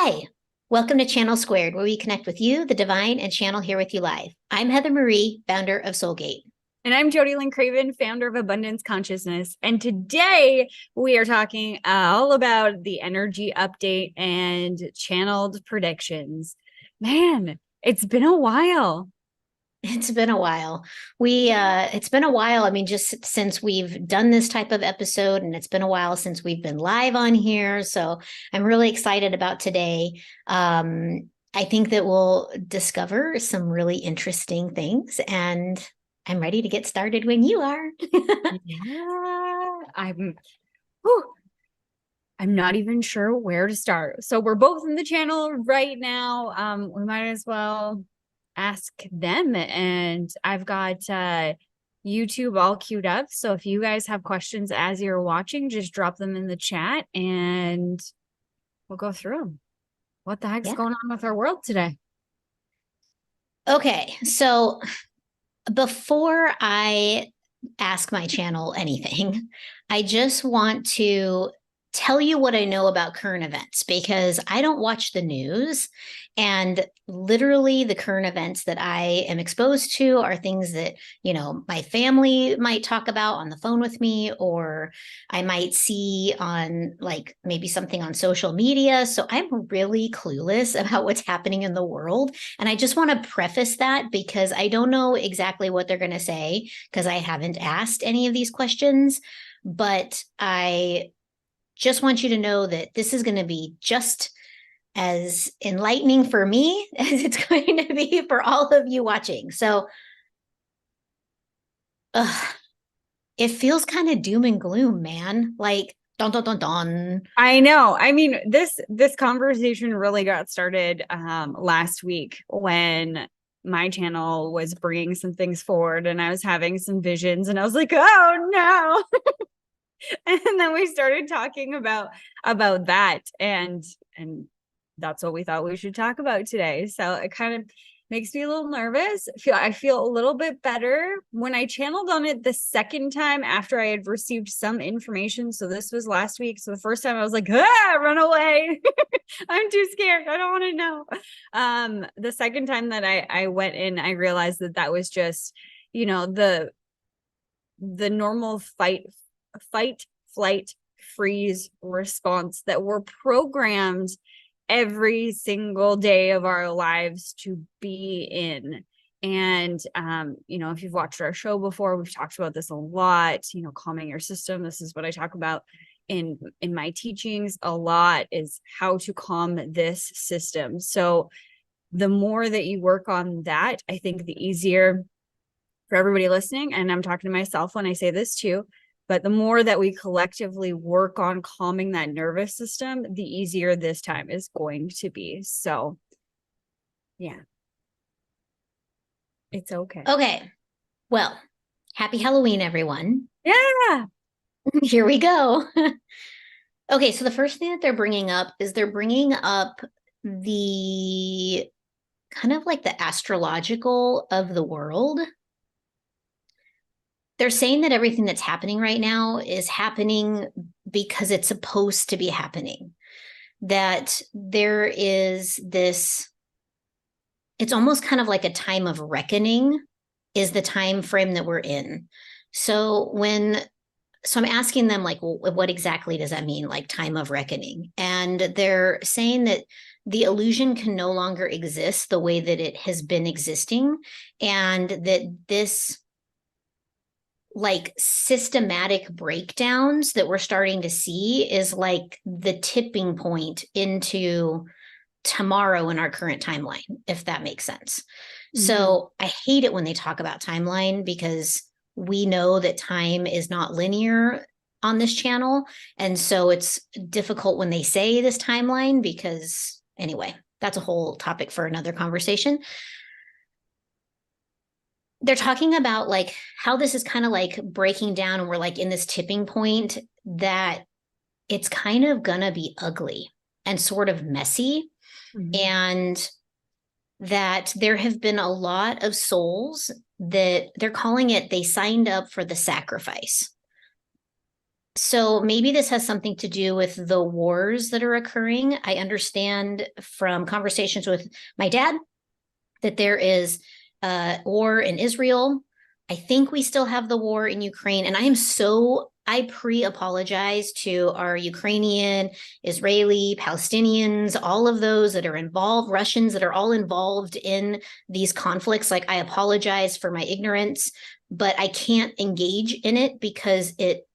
Hi, welcome to Channel Squared, where we connect with you, the divine, and channel here with you live. I'm Heather Marie, founder of Soulgate. And I'm Jody Lynn Craven, founder of Abundance Consciousness. And today we are talking all about the energy update and channeled predictions. Man, it's been a while. It's been a while. It's been a while. I mean, just since we've done this type of episode, and it's been a while since we've been live on here. So I'm really excited about today. I think that we'll discover some really interesting things, and I'm ready to get started when you are. Yeah, whew, I'm not even sure where to start. So we're both in the channel right now. We might as well ask them. And I've got YouTube all queued up. So if you guys have questions as you're watching, just drop them in the chat and we'll go through them. What the heck's going on with our world today? Okay, so before I ask my channel anything, I just want to tell you what I know about current events because I don't watch the news. And literally, the current events that I am exposed to are things that, my family might talk about on the phone with me, or I might see on like maybe something on social media. So I'm really clueless about what's happening in the world. And I just want to preface that because I don't know exactly what they're going to say because I haven't asked any of these questions. But I just want you to know that this is going to be just as enlightening for me as it's going to be for all of you watching. So it feels kind of doom and gloom, man. Like, dun, dun, dun, dun. I know. I mean, this conversation really got started last week when my channel was bringing some things forward and I was having some visions and I was like, oh no. And then we started talking about that and that's what we thought we should talk about today. So it kind of makes me a little nervous. I feel a little bit better when I channeled on it the second time after I had received some information. So this was last week. So the first time I was like, run away. I'm too scared. I don't want to know. The second time that I went in, I realized that was just, the normal fight, flight, freeze response that we're programmed every single day of our lives to be in. And, if you've watched our show before, we've talked about this a lot, calming your system. This is what I talk about in my teachings a lot, is how to calm this system. So the more that you work on that, I think the easier for everybody listening. And I'm talking to myself when I say this too, but the more that we collectively work on calming that nervous system, the easier this time is going to be. So, yeah, it's okay. Okay. Well, happy Halloween, everyone. Yeah. Here we go. Okay, so the first thing that they're bringing up is they're bringing up the kind of like the astrological of the world. They're saying that everything that's happening right now is happening because it's supposed to be happening. That there is this, it's almost kind of like a time of reckoning is the time frame that we're in. So I'm asking them like, well, what exactly does that mean? Like time of reckoning. And they're saying that the illusion can no longer exist the way that it has been existing. And that this like systematic breakdowns that we're starting to see is like the tipping point into tomorrow in our current timeline, if that makes sense. Mm-hmm. So I hate it when they talk about timeline because we know that time is not linear on this channel. And so it's difficult when they say this timeline because, anyway, that's a whole topic for another conversation. They're talking about like how this is kind of like breaking down and we're like in this tipping point that it's kind of gonna be ugly and sort of messy. Mm-hmm. And that there have been a lot of souls that they're calling it, they signed up for the sacrifice. So maybe this has something to do with the wars that are occurring. I understand from conversations with my dad that there is a war in Israel. I think we still have the war in Ukraine. And I pre-apologize to our Ukrainian, Israeli, Palestinians, all of those that are involved, Russians that are all involved in these conflicts. Like, I apologize for my ignorance, but I can't engage in it because it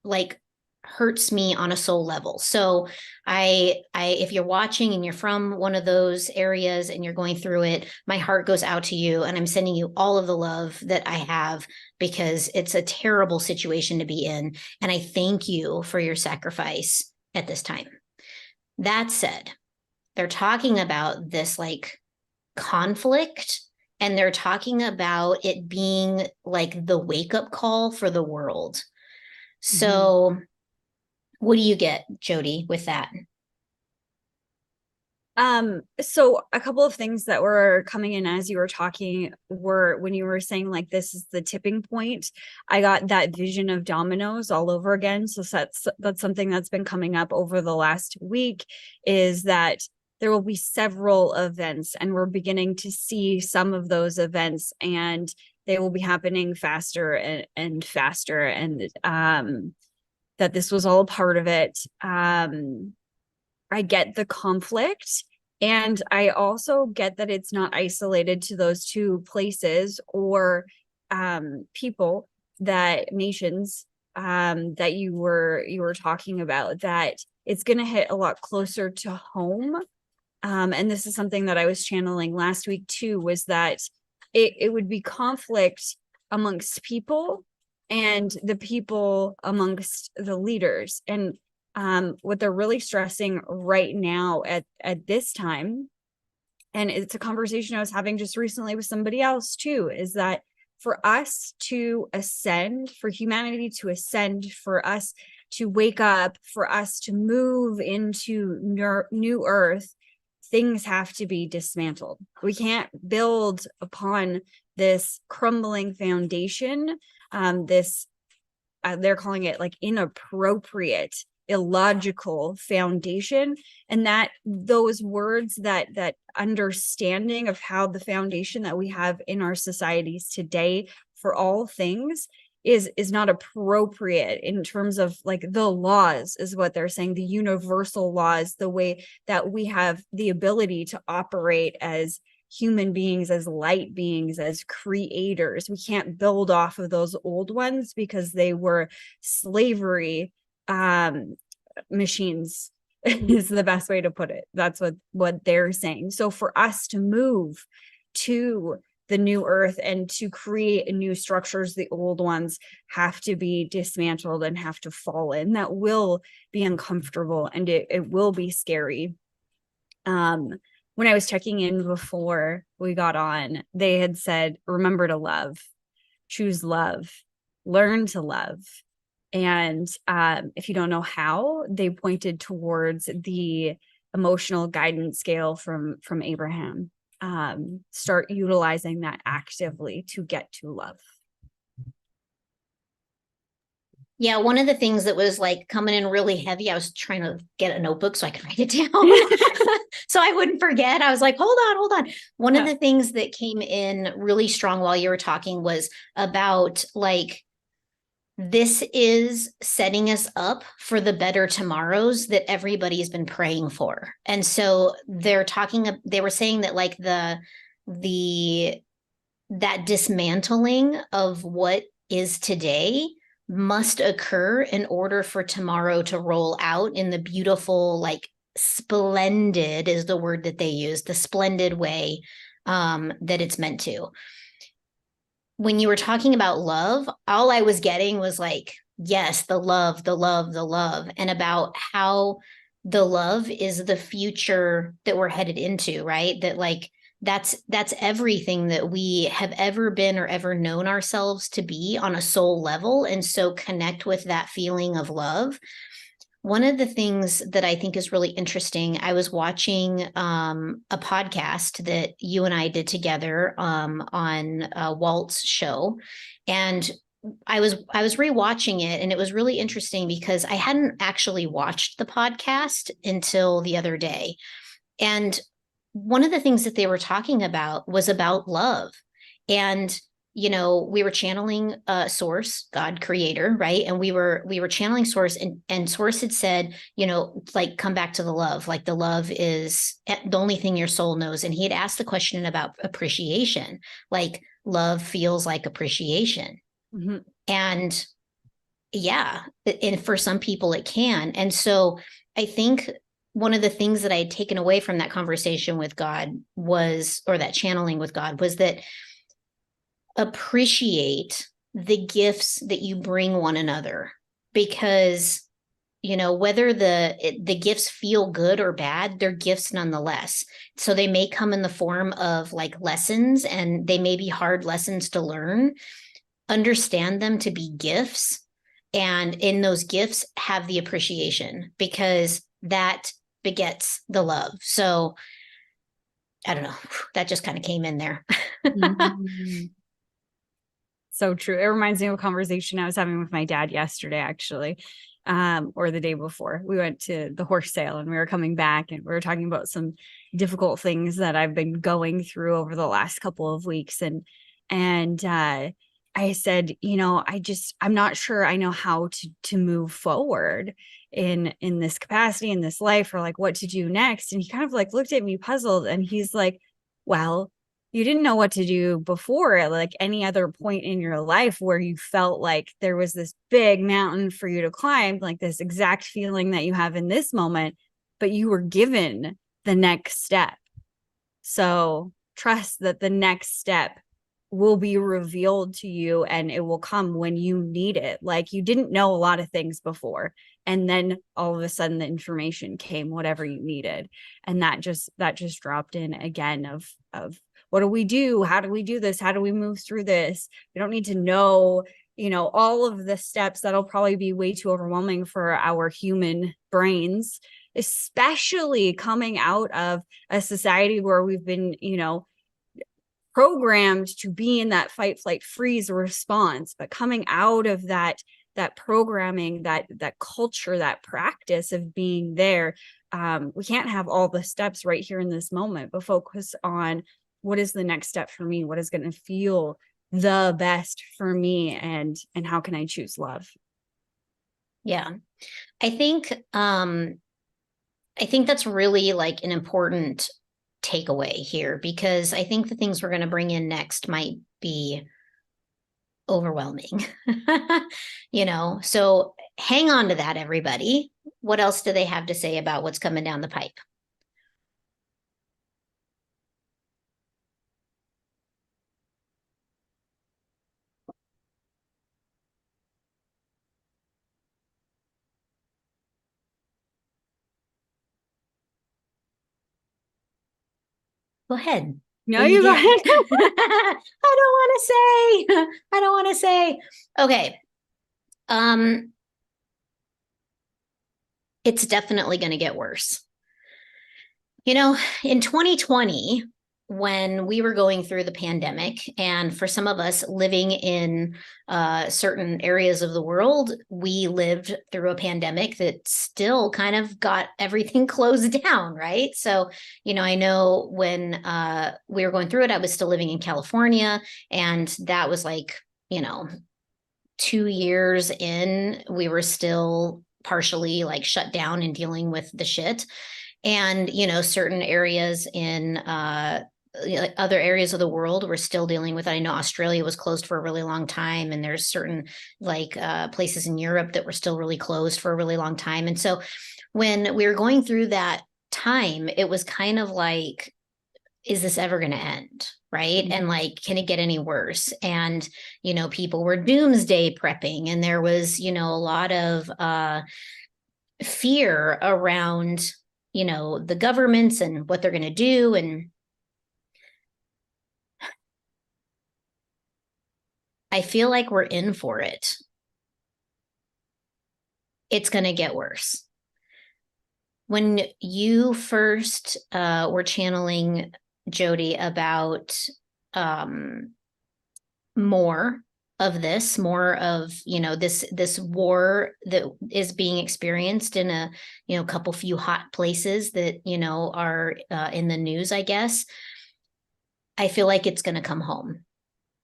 like hurts me on a soul level. So if you're watching and you're from one of those areas and you're going through it, my heart goes out to you, and I'm sending you all of the love that I have, because it's a terrible situation to be in. And I thank you for your sacrifice at this time. That said, they're talking about this like conflict, and they're talking about it being like the wake up call for the world. So what do you get, Jody, with that? So a couple of things that were coming in as you were talking were when you were saying like this is the tipping point. I got that vision of dominoes all over again. So that's something that's been coming up over the last week, is that there will be several events, and we're beginning to see some of those events, and they will be happening faster and faster, and that this was all a part of it. I get the conflict, and I also get that it's not isolated to those two places or people, that nations that you were talking about, that it's going to hit a lot closer to home. And this is something that I was channeling last week too, was that it would be conflict amongst people and the people amongst the leaders. And what they're really stressing right now at this time, and it's a conversation I was having just recently with somebody else too, is that for us to ascend, for humanity to ascend, for us to wake up, for us to move into new earth, things have to be dismantled. We can't build upon this crumbling foundation, they're calling it like inappropriate, illogical foundation. And that those words, that understanding of how the foundation that we have in our societies today for all things is not appropriate in terms of like the laws, is what they're saying, the universal laws, the way that we have the ability to operate as human beings, as light beings, as creators. We can't build off of those old ones because they were slavery machines is the best way to put it. That's what they're saying. So for us to move to the new earth and to create new structures, the old ones have to be dismantled and have to fall in. That will be uncomfortable, and it will be scary. When I was checking in before we got on, they had said, remember to love, choose love, learn to love. And if you don't know how, they pointed towards the emotional guidance scale from Abraham. Start utilizing that actively to get to love. Yeah, one of the things that was like coming in really heavy, I was trying to get a notebook so I could write it down so I wouldn't forget. I was like, hold on. One of the things that came in really strong while you were talking was about like, this is setting us up for the better tomorrows that everybody's been praying for. And so they were saying that like that dismantling of what is today must occur in order for tomorrow to roll out in the beautiful, like splendid is the word that they use, the splendid way that it's meant to. When you were talking about love, all I was getting was like, yes, the love, and about how the love is the future that we're headed into, right? That like, that's everything that we have ever been or ever known ourselves to be on a soul level. And so connect with that feeling of love. One of the things that I think is really interesting, I was watching a podcast that you and I did together on Walt's show. And I was rewatching it, and it was really interesting because I hadn't actually watched the podcast until the other day. And one of the things that they were talking about was about love. And we were channeling source, God creator, right? And we were channeling source, and source had said, like, come back to the love. Like, the love is the only thing your soul knows. And he had asked the question about appreciation, like love feels like appreciation. Mm-hmm. And yeah, and for some people it can. And so I think one of the things that I had taken away from that conversation with God was, or that channeling with God, was that appreciate the gifts that you bring one another, because whether the gifts feel good or bad, they're gifts nonetheless. So they may come in the form of like lessons, and they may be hard lessons to learn. Understand them to be gifts, and in those gifts have the appreciation, because that begets the love. So I don't know, that just kind of came in there. Mm-hmm. So true. It reminds me of a conversation I was having with my dad yesterday, actually, or the day before. We went to the horse sale and we were coming back, and we were talking about some difficult things that I've been going through over the last couple of weeks. And I said, I'm not sure I know how to move forward in this capacity, in this life, or like what to do next. And he kind of like looked at me puzzled, and he's like, well, you didn't know what to do before at like any other point in your life where you felt like there was this big mountain for you to climb, like this exact feeling that you have in this moment, but you were given the next step. So trust that the next step will be revealed to you, and it will come when you need it. Like, you didn't know a lot of things before, and then all of a sudden the information came, whatever you needed. And that just dropped in again of what do we do? How do we do this? How do we move through this? We don't need to know, all of the steps. That'll probably be way too overwhelming for our human brains, especially coming out of a society where we've been, programmed to be in that fight, flight, freeze response. But coming out of that programming, that culture, that practice of being there, we can't have all the steps right here in this moment, but focus on what is the next step for me, what is going to feel the best for me, and how can I choose love. Yeah, I think that's really like an important takeaway here, because I think the things we're going to bring in next might be overwhelming. So hang on to that, everybody. What else do they have to say about what's coming down the pipe? Go ahead. No, you go ahead. I don't want to say. Okay. It's definitely going to get worse. In 2020, when we were going through the pandemic, and for some of us living in certain areas of the world, we lived through a pandemic that still kind of got everything closed down, right? So, I know when we were going through it, I was still living in California, and that was like, 2 years in, we were still partially like shut down and dealing with the shit. And certain areas in other areas of the world were still dealing with it. I know Australia was closed for a really long time, and there's certain like places in Europe that were still really closed for a really long time. And so when we were going through that time, it was kind of like, is this ever going to end? Right. And like, can it get any worse? And, people were doomsday prepping, and there was, a lot of fear around, the governments and what they're going to do. And I feel like we're in for it. It's going to get worse. When you first were channeling Jody about more of this, more of, this war that is being experienced in a, couple few hot places that, are in the news, I guess. I feel like it's going to come home.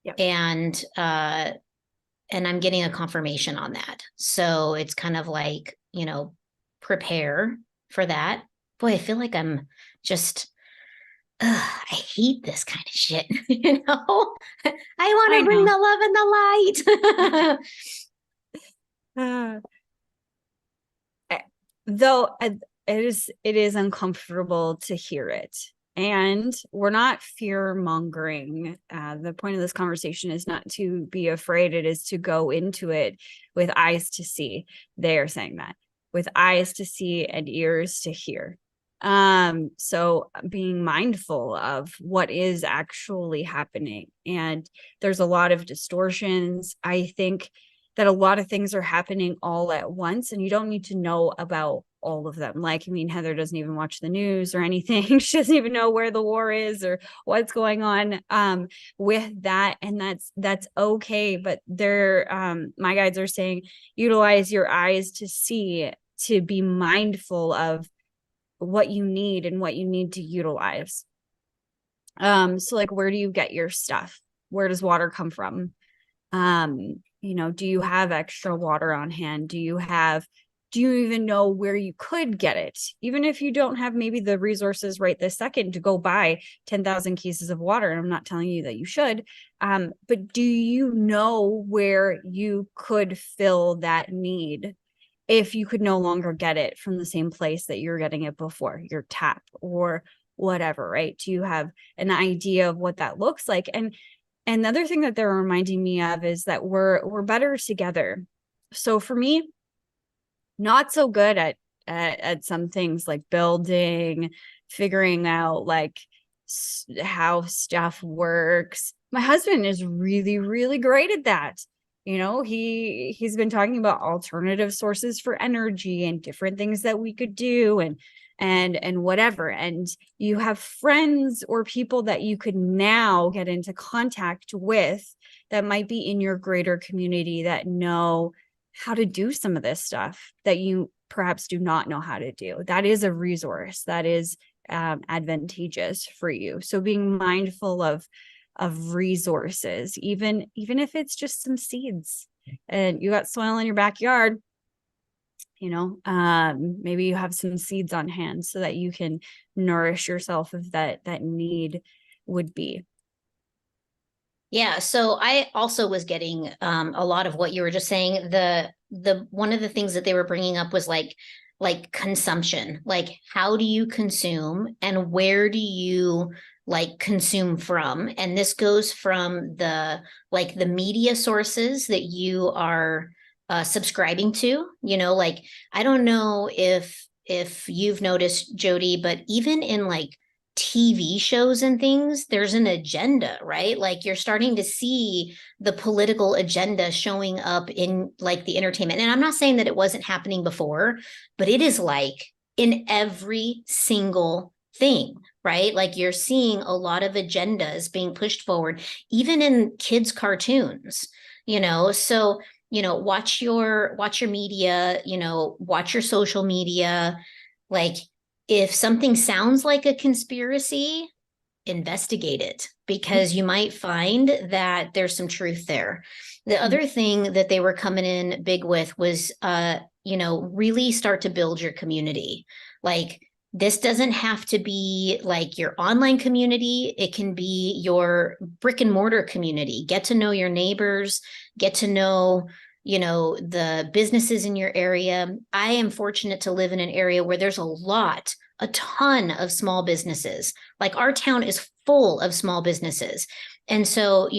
Yep. And I'm getting a confirmation on that. So it's kind of like, prepare for that. Boy, I feel like I'm just, I hate this kind of shit. I want to bring the love and the light. Though it is uncomfortable to hear it. And we're not fear mongering. The point of this conversation is not to be afraid. It is to go into it with eyes to see. They are saying that with eyes to see and ears to hear. So being mindful of what is actually happening. And there's a lot of distortions. I think that a lot of things are happening all at once, and you don't need to know about all of them. Like, I mean, Heather doesn't even watch the news or anything. She doesn't even know where the war is or what's going on with that. And that's okay. But my guides are saying, utilize your eyes to see, to be mindful of what you need and what you need to utilize. So like, where do you get your stuff? Where does water come from? Do you have extra water on hand? Do you even know where you could get it? Even if you don't have maybe the resources right this second to go buy 10,000 cases of water, and I'm not telling you that you should, but do you know where you could fill that need if you could no longer get it from the same place that you're getting it before, your tap or whatever, right? Do you have an idea of what that looks like? And another thing that they're reminding me of is that we're better together. So for me, not so good at some things like building, figuring out like how stuff works. My husband is really, really great at that. He's been talking about alternative sources for energy and different things that we could do and whatever. And you have friends or people that you could now get into contact with that might be in your greater community that know how to do some of this stuff that you perhaps do not know how to do. That is a resource that is advantageous for you. So being mindful of resources, even if it's just some seeds and you got soil in your backyard, maybe you have some seeds on hand so that you can nourish yourself if that need would be. Yeah, so I also was getting a lot of what you were just saying. The one of the things that they were bringing up was like consumption. Like, how do you consume and where do you like consume from? And this goes from the media sources that you are subscribing to. Like, I don't know if you've noticed, Jody, but even in like TV shows and things, there's an agenda, right? Like, you're starting to see the political agenda showing up in like the entertainment. And I'm not saying that it wasn't happening before, but it is like in every single thing, right? Like, you're seeing a lot of agendas being pushed forward, even in kids' cartoons, so watch your media, watch your social media. Like, if something sounds like a conspiracy, investigate it, because you might find that there's some truth there. The other thing that they were coming in big with was really start to build your community. Like, this doesn't have to be like your online community. It can be your brick and mortar community. Get to know your neighbors, get to know the businesses in your area. I am fortunate to live in an area where there's a ton of small businesses. Like, our town is full of small businesses. And so,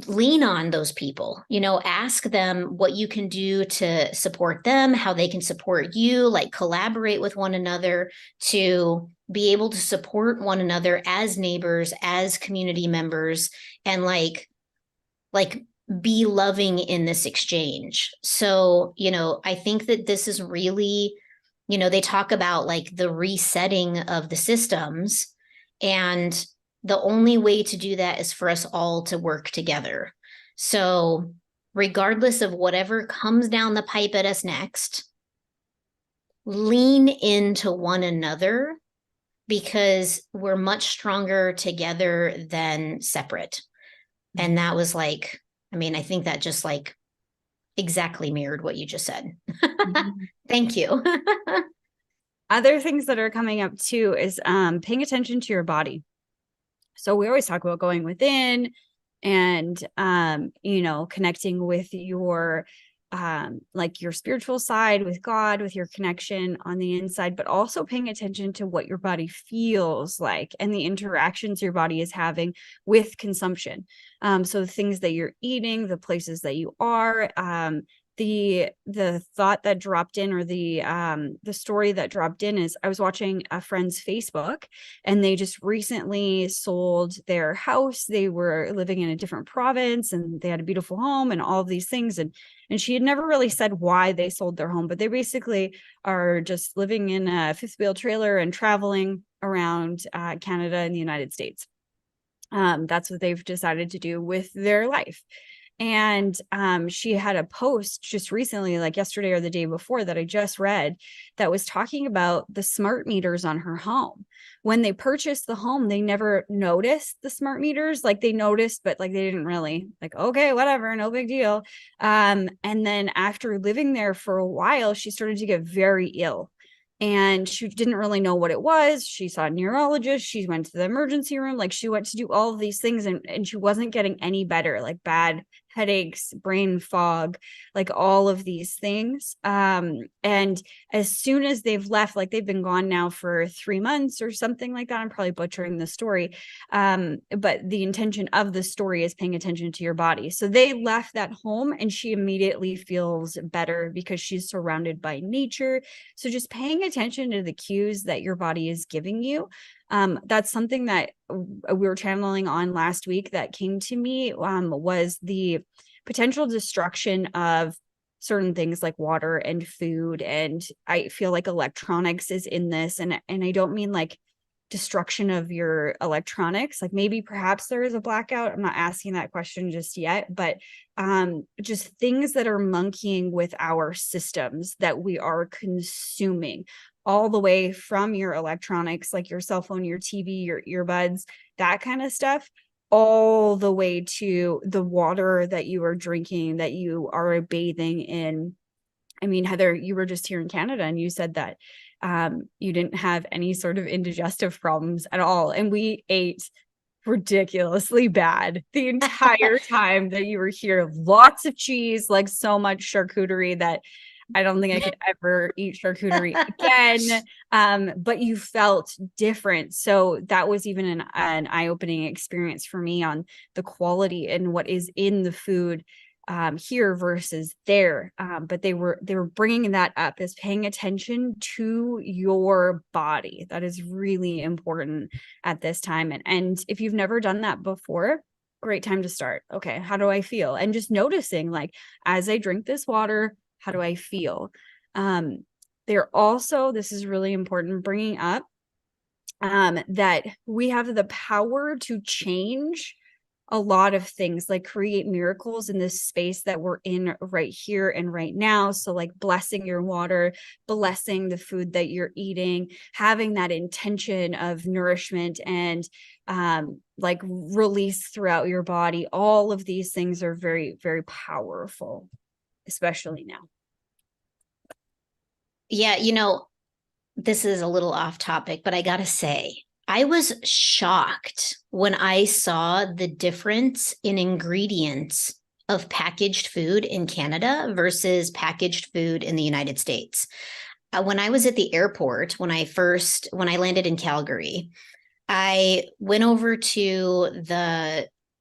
lean on those people, ask them what you can do to support them, how they can support you, like collaborate with one another to be able to support one another as neighbors, as community members, and like be loving in this exchange. So, I think that this is really, they talk about like the resetting of the systems, and the only way to do that is for us all to work together. So, regardless of whatever comes down the pipe at us next, lean into one another because we're much stronger together than separate. And that was like, I mean, I think that just like exactly mirrored what you just said. Thank you. Other things that are coming up too is paying attention to your body. So we always talk about going within and connecting with your like your spiritual side with God, with your connection on the inside, but also paying attention to what your body feels like and the interactions your body is having with consumption. So the things that you're eating, the places that you are, the thought that dropped in, or the story that dropped in, is I was watching a friend's Facebook, and they just recently sold their house. They were living in a different province and they had a beautiful home and all of these things, and she had never really said why they sold their home, but they basically are just living in a fifth wheel trailer and traveling around Canada and the United States. That's what they've decided to do with their life. And she had a post just recently, like yesterday or the day before, that I just read, that was talking about the smart meters on her home. When they purchased the home, they never noticed the smart meters. Like they noticed, but like they didn't really, like, okay, whatever, no big deal. And then after living there for a while, she started to get very ill. And she didn't really know what it was. She saw a neurologist. She went to the emergency room. Like she went to do all of these things, and she wasn't getting any better, like bad headaches, brain fog, like all of these things. And as soon as they've left, like they've been gone now for 3 months or something like that. I'm probably butchering the story. But the intention of the story is paying attention to your body. So they left that home and she immediately feels better because she's surrounded by nature. So just paying attention to the cues that your body is giving you. That's something that we were channeling on last week that came to me, was the potential destruction of certain things like water and food. And I feel like electronics is in this. And I don't mean like destruction of your electronics. Like maybe perhaps there is a blackout. I'm not asking that question just yet, but just things that are monkeying with our systems that we are consuming, all the way from your electronics, like your cell phone, your TV, your earbuds, that kind of stuff, all the way to the water that you are drinking, that you are bathing in. I mean, Heather, you were just here in Canada and you said that you didn't have any sort of indigestive problems at all. And we ate ridiculously bad the entire time that you were here. Lots of cheese, like so much charcuterie that I don't think I could ever eat charcuterie again. But you felt different. So that was even an eye-opening experience for me on the quality and what is in the food here versus there. But they were bringing that up as paying attention to your body. That is really important at this time. And if you've never done that before, great time to start. Okay, how do I feel? And just noticing, like, as I drink this water, how do I feel? They're also, this is really important, bringing up that we have the power to change a lot of things, like create miracles in this space that we're in right here and right now. So like blessing your water, blessing the food that you're eating, having that intention of nourishment and like release throughout your body. All of these things are very, very powerful, especially now. Yeah, this is a little off topic, but I gotta say, I was shocked when I saw the difference in ingredients of packaged food in Canada versus packaged food in the United States. When I was at the airport, when I landed in Calgary, I went over to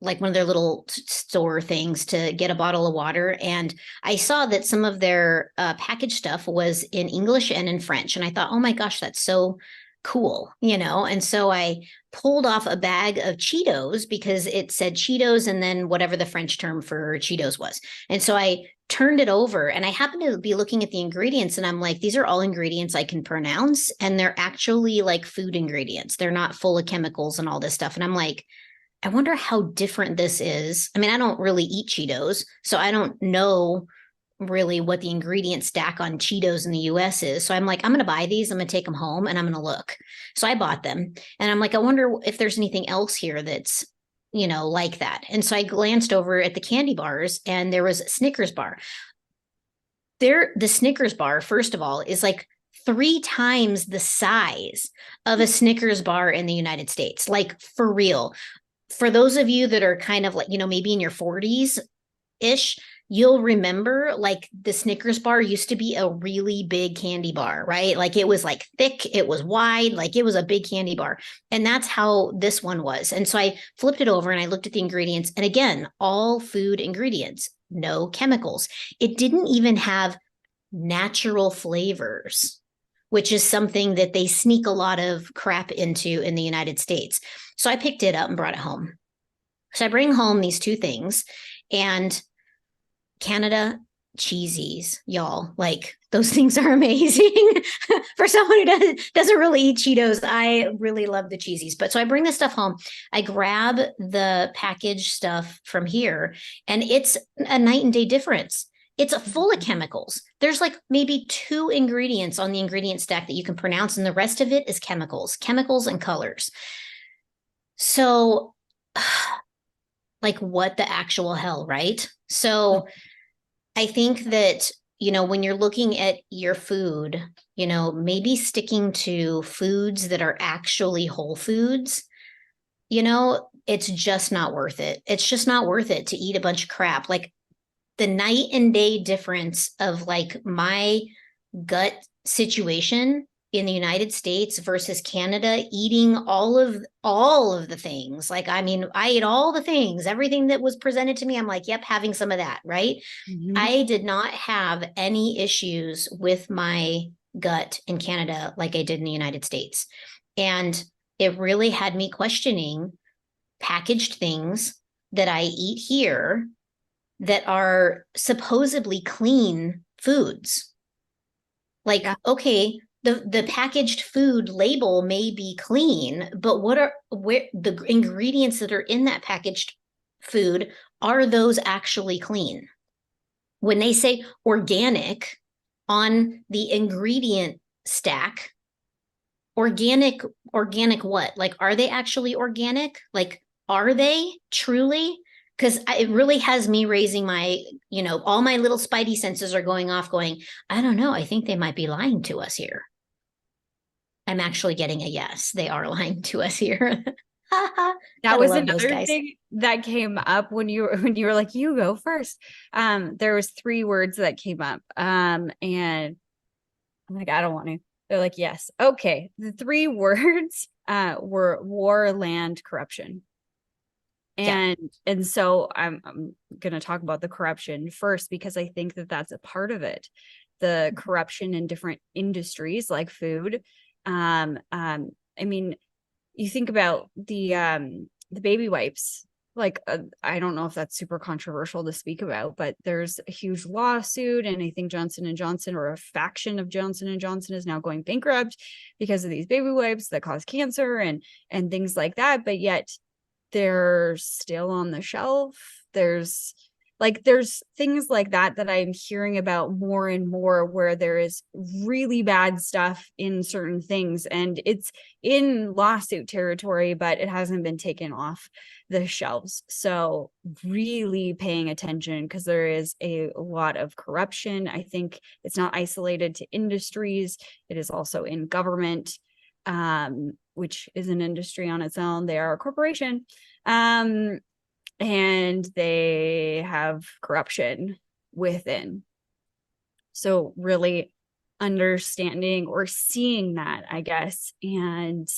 like one of their little store things to get a bottle of water. And I saw that some of their packaged stuff was in English and in French. And I thought, oh my gosh, that's so cool, And so I pulled off a bag of Cheetos because it said Cheetos and then whatever the French term for Cheetos was. And so I turned it over and I happened to be looking at the ingredients and I'm like, these are all ingredients I can pronounce. And they're actually like food ingredients. They're not full of chemicals and all this stuff. And I'm like, I wonder how different this is. I mean, I don't really eat Cheetos, so I don't know really what the ingredient stack on Cheetos in the US is. So I'm like, I'm going to buy these, I'm going to take them home and I'm going to look. So I bought them and I'm like, I wonder if there's anything else here that's, like that. And so I glanced over at the candy bars and there was a Snickers bar. The Snickers bar, first of all, is like 3 times the size of a Snickers bar in the United States. Like for real. For those of you that are kind of like, maybe in your 40s ish, you'll remember like the Snickers bar used to be a really big candy bar, right? Like it was like thick, it was wide, like it was a big candy bar. And that's how this one was. And so I flipped it over and I looked at the ingredients. And again, all food ingredients, no chemicals. It didn't even have natural flavors, which is something that they sneak a lot of crap into in the United States. So I picked it up and brought it home. So I bring home these two things, and Canada cheesies, y'all. Like those things are amazing. For someone who doesn't really eat Cheetos, I really love the cheesies. But so I bring this stuff home. I grab the packaged stuff from here, and it's a night and day difference. It's full of chemicals. There's like maybe 2 ingredients on the ingredient stack that you can pronounce, and the rest of it is chemicals and colors. So, like, what the actual hell, right? So, I think that, when you're looking at your food, maybe sticking to foods that are actually whole foods, it's just not worth it. It's just not worth it to eat a bunch of crap. Like the night and day difference of like my gut situation in the United States versus Canada, eating all of the things. Like, I mean, I ate all the things, everything that was presented to me. I'm like, yep, having some of that, right? Mm-hmm. I did not have any issues with my gut in Canada like I did in the United States. And it really had me questioning packaged things that I eat here that are supposedly clean foods. Like, Yeah. okay, the packaged food label may be clean, but where the ingredients that are in that packaged food, are those actually clean? When they say organic on the ingredient stack, organic what? Like, are they actually organic? Like, are they truly? Because it really has me raising my, all my little spidey senses are going off, going, I don't know. I think they might be lying to us here. I'm actually getting a yes. They are lying to us here. That Gotta was love those another guys. thing that came up when you were like, you go first. There was 3 words that came up. And I'm like, I don't want to. They're like, yes. Okay. The 3 words were war, land, corruption. Yeah. And so I'm going to talk about the corruption first, because I think that that's a part of it. The corruption in different industries like food. I mean, you think about the baby wipes. Like, I don't know if that's super controversial to speak about, but there's a huge lawsuit, and I think Johnson and Johnson, or a faction of Johnson and Johnson, is now going bankrupt because of these baby wipes that cause cancer and things like that. But yet they're still on the shelf. There's things like that I'm hearing about more and more, where there is really bad stuff in certain things, and it's in lawsuit territory, but it hasn't been taken off the shelves. So really paying attention, because there is a lot of corruption. I think it's not isolated to industries. It is also in government, which is an industry on its own. They are a corporation. And they have corruption within. So really understanding or seeing that, I guess. And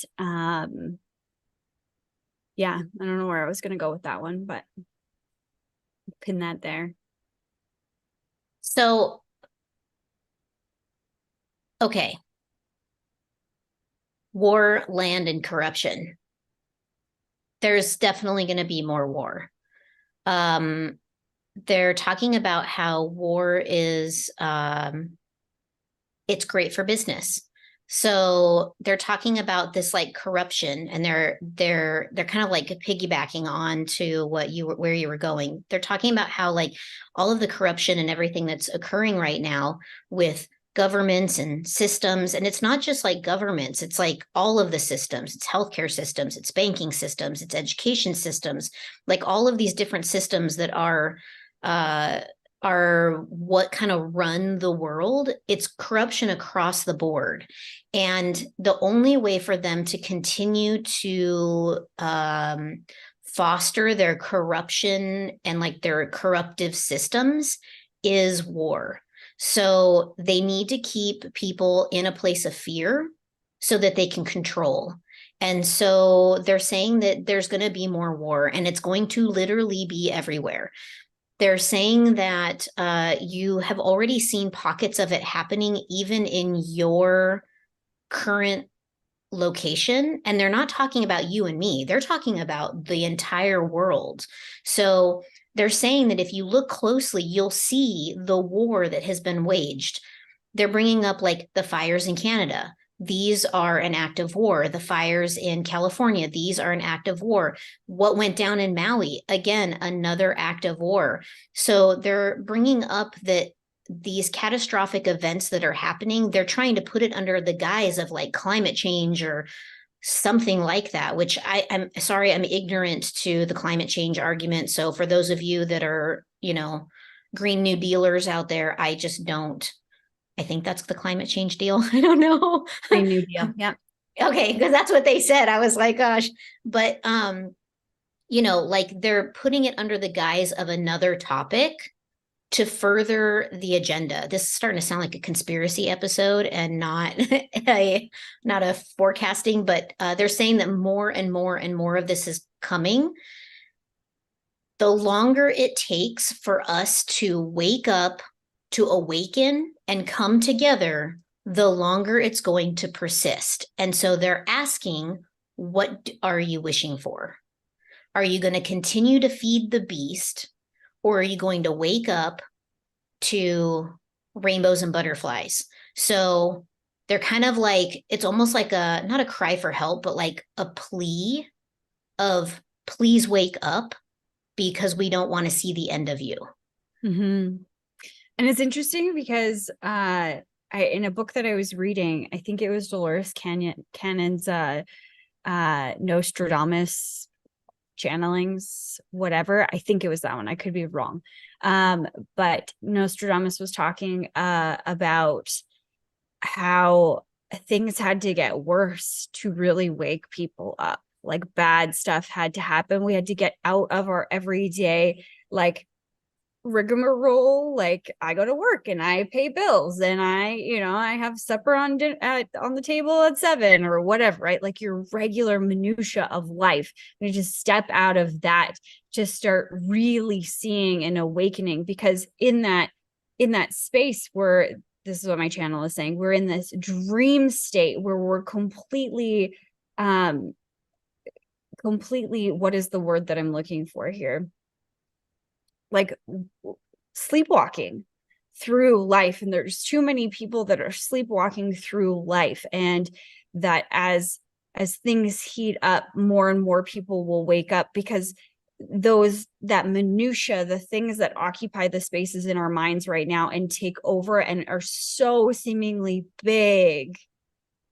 yeah, I don't know where I was going to go with that one, but pin that there. So, okay. War, land, and corruption. There's definitely going to be more war. They're talking about how war is it's great for business. So they're talking about this like corruption, and they're kind of like piggybacking on to where you were going. They're talking about how like all of the corruption and everything that's occurring right now with governments and systems, and it's not just like governments, it's like all of the systems. It's healthcare systems, it's banking systems, it's education systems, like all of these different systems that uh are what kind of run the world. It's corruption across the board. And the only way for them to continue to foster their corruption and like their corruptive systems is war. So they need to keep people in a place of fear so that they can control. And so they're saying that there's going to be more war, and it's going to literally be everywhere. They're saying that you have already seen pockets of it happening even in your current location. And they're not talking about you and me, they're talking about the entire world. So they're saying that if you look closely, you'll see the war that has been waged. They're bringing up like the fires in Canada. These are an act of war. The fires in California, these are an act of war. What went down in Maui, again, another act of war. So they're bringing up that these catastrophic events that are happening, they're trying to put it under the guise of like climate change or something like that, which I'm sorry, I'm ignorant to the climate change argument. So for those of you that are, Green New Dealers out there, I just don't. I think that's the climate change deal. I don't know. Green New Deal. Yeah. Okay, because that's what they said. I was like, gosh. But like they're putting it under the guise of another topic to further the agenda. This is starting to sound like a conspiracy episode and not not a forecasting, but they're saying that more and more and more of this is coming. The longer it takes for us to wake up, to awaken and come together, the longer it's going to persist. And so they're asking, what are you wishing for? Are you going to continue to feed the beast, or are you going to wake up to rainbows and butterflies? So they're kind of like, it's almost like not a cry for help, but like a plea of please wake up because we don't want to see the end of you. Mm-hmm. And it's interesting because in a book that I was reading, I think it was Dolores Cannon's Nostradamus channelings, whatever. I think it was that one. I could be wrong. But Nostradamus was talking about how things had to get worse to really wake people up. Like bad stuff had to happen. We had to get out of our everyday, like, rigmarole. Like I go to work and I pay bills and I have supper on the table at 7 or whatever, right? Like your regular minutia of life. You just step out of that, just start really seeing an awakening, because in that space where, this is what my channel is saying, we're in this dream state where we're completely, what is the word that I'm looking for here? Like sleepwalking through life. And there's too many people that are sleepwalking through life. And that as things heat up, more and more people will wake up, because that minutia, the things that occupy the spaces in our minds right now and take over and are so seemingly big,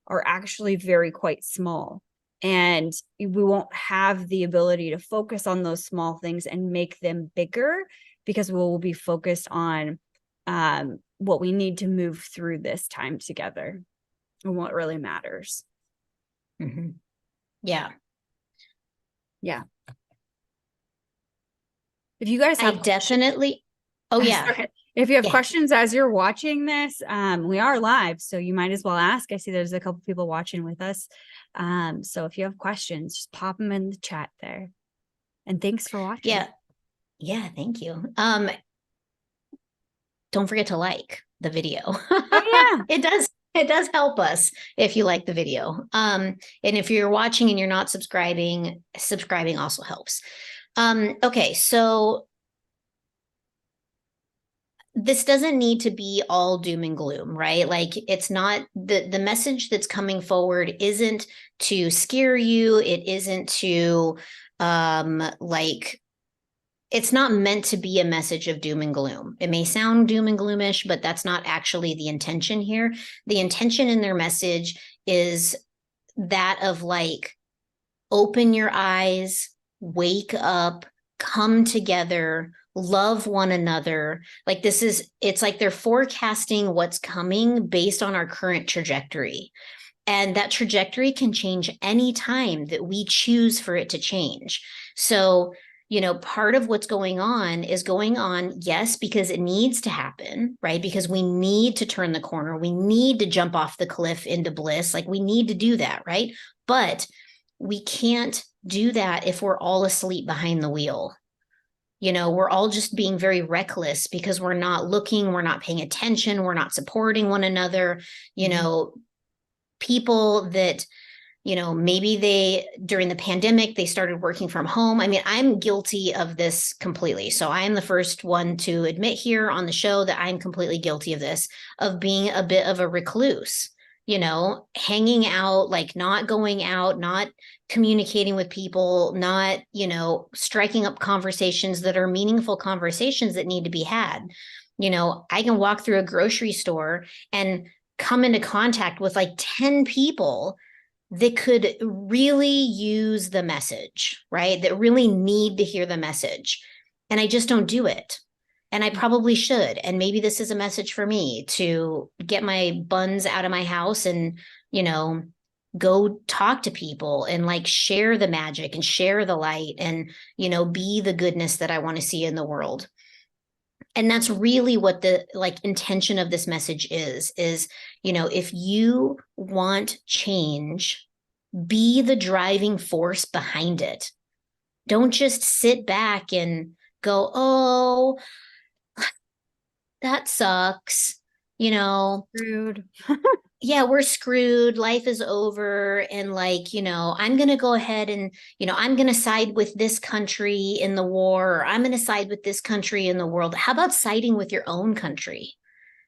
are actually very quite small. And we won't have the ability to focus on those small things and make them bigger, because we will be focused on what we need to move through this time together and what really matters. Mm-hmm. Yeah. Yeah. If you guys have definitely. Oh yeah. If you have questions as you're watching this, we are live, so you might as well ask. I see there's a couple people watching with us. So if you have questions, just pop them in the chat there. And thanks for watching. Yeah. Yeah, thank you. Don't forget to like the video. Oh, yeah. It does help us if you like the video. And if you're watching and you're not subscribing also helps. Okay, so this doesn't need to be all doom and gloom, right? Like it's not the message that's coming forward isn't to scare you. It isn't to like it's not meant to be a message of doom and gloom. It may sound doom and gloomish, but that's not actually the intention here. The intention in their message is that of like, open your eyes, wake up, come together, love one another. Like this is, it's like they're forecasting what's coming based on our current trajectory. And that trajectory can change any time that we choose for it to change. So, part of what's going on is going on, yes, because it needs to happen, right? Because we need to turn the corner. We need to jump off the cliff into bliss. Like we need to do that, right? But we can't do that if we're all asleep behind the wheel. We're all just being very reckless because we're not looking, we're not paying attention, we're not supporting one another. People that maybe they during the pandemic they started working from home. I mean, I'm guilty of this completely, so I am the first one to admit here on the show that I'm completely guilty of this, of being a bit of a recluse, hanging out, like not going out, not communicating with people, not striking up conversations that are meaningful conversations that need to be had. I can walk through a grocery store and come into contact with like 10 people that could really use the message, right? That really need to hear the message. And I just don't do it. And I probably should. And maybe this is a message for me to get my buns out of my house and, go talk to people and like share the magic and share the light and, be the goodness that I want to see in the world. And that's really what the like intention of this message is if you want change, be the driving force behind it. Don't just sit back and go, oh, that sucks, Rude. yeah, we're screwed, life is over, and like, I'm going to go ahead and, I'm going to side with this country in the war, or I'm going to side with this country in the world. How about siding with your own country?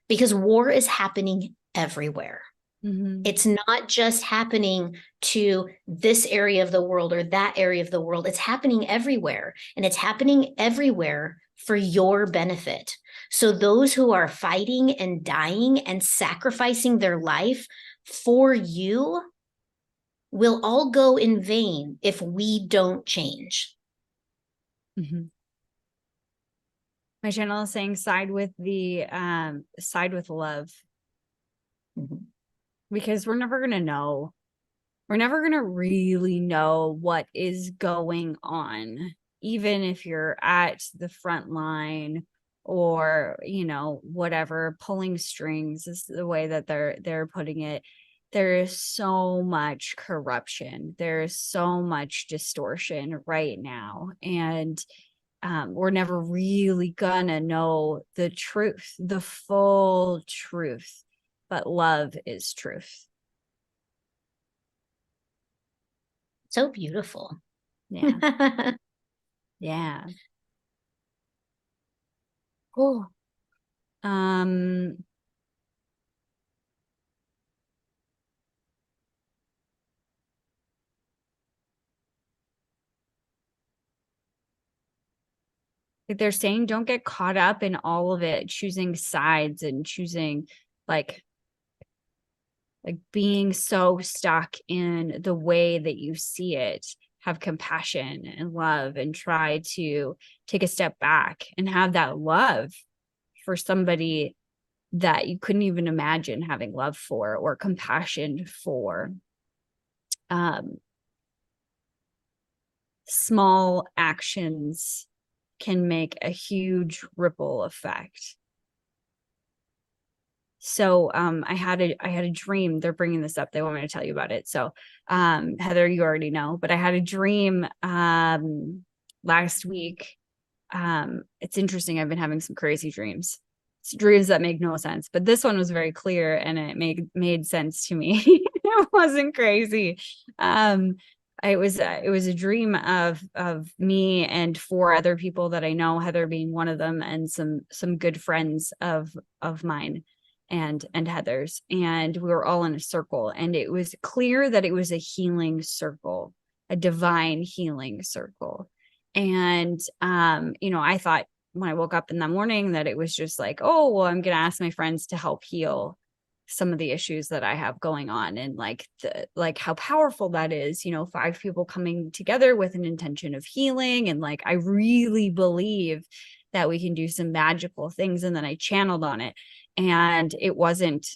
Because war is happening everywhere. Mm-hmm. It's not just happening to this area of the world or that area of the world. It's happening everywhere, and it's happening everywhere for your benefit. So those who are fighting and dying and sacrificing their life for you will all go in vain if we don't change. Mm-hmm. My channel is saying side with love. Mm-hmm. Because we're never going to know. We're never going to really know what is going on, even if you're at the front line or, whatever, pulling strings is the way that they're putting it. There is so much corruption. There is so much distortion right now. And we're never really gonna know the truth, the full truth. But love is truth. So beautiful. Yeah. Yeah. Oh. Like they're saying, don't get caught up in all of it, choosing sides and choosing like being so stuck in the way that you see it. Have compassion and love and try to take a step back and have that love for somebody that you couldn't even imagine having love for or compassion for. Small actions can make a huge ripple effect. So I had a dream. They're bringing this up. They want me to tell you about it. So Heather, you already know, but I had a dream last week. It's interesting. I've been having some crazy dreams. It's dreams that make no sense, but this one was very clear and it made sense to me. It wasn't crazy. it was a dream of me and 4 other people that I know, Heather being one of them, and some good friends of mine and Heather's, and we were all in a circle, and it was clear that it was a healing circle, a divine healing circle. And I thought when I woke up in the morning that it was just like, oh, well, I'm gonna ask my friends to help heal some of the issues that I have going on, and like how powerful that is, 5 people coming together with an intention of healing. And like, I really believe that we can do some magical things. And then I channeled on it, and it wasn't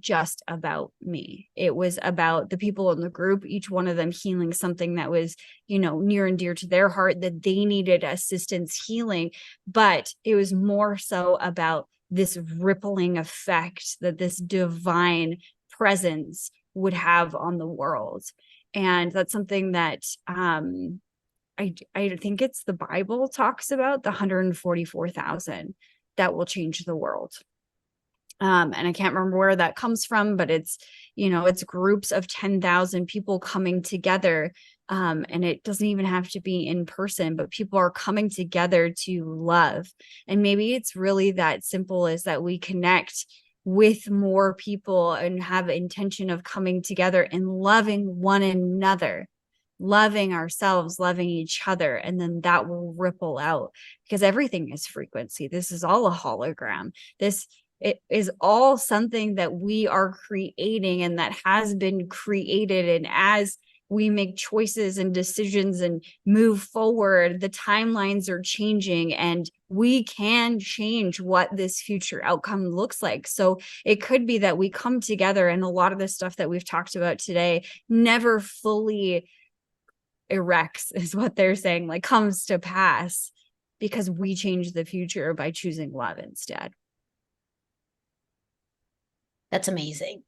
just about me. It was about the people in the group, each one of them healing something that was, near and dear to their heart, that they needed assistance healing. But it was more so about this rippling effect that this divine presence would have on the world. And that's something that I think it's the Bible talks about, the 144,000 that will change the world. And I can't remember where that comes from, but it's groups of 10,000 people coming together. And it doesn't even have to be in person, but people are coming together to love. And maybe it's really that simple, as that we connect with more people and have intention of coming together and loving one another, loving ourselves, loving each other. And then that will ripple out, because everything is frequency. This is all a hologram. It is all something that we are creating and that has been created. And as we make choices and decisions and move forward, the timelines are changing, and we can change what this future outcome looks like. So it could be that we come together, and a lot of the stuff that we've talked about today never fully erects, is what they're saying, like comes to pass, because we change the future by choosing love instead. That's amazing.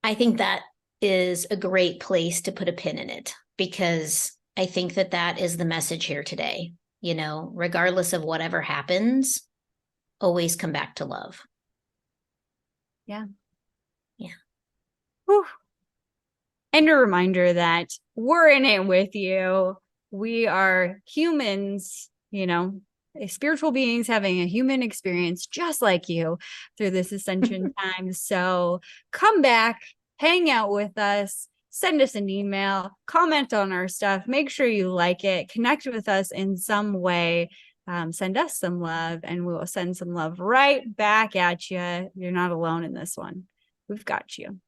I think that is a great place to put a pin in it, because I think that that is the message here today. Regardless of whatever happens, always come back to love. Yeah. Yeah. Whew. And a reminder that we're in it with you. We are humans, spiritual beings having a human experience just like you through this ascension time. So come back, hang out with us, send us an email, comment on our stuff, make sure you like it, connect with us in some way, send us some love, and we will send some love right back at you. You're not alone in this one. We've got you.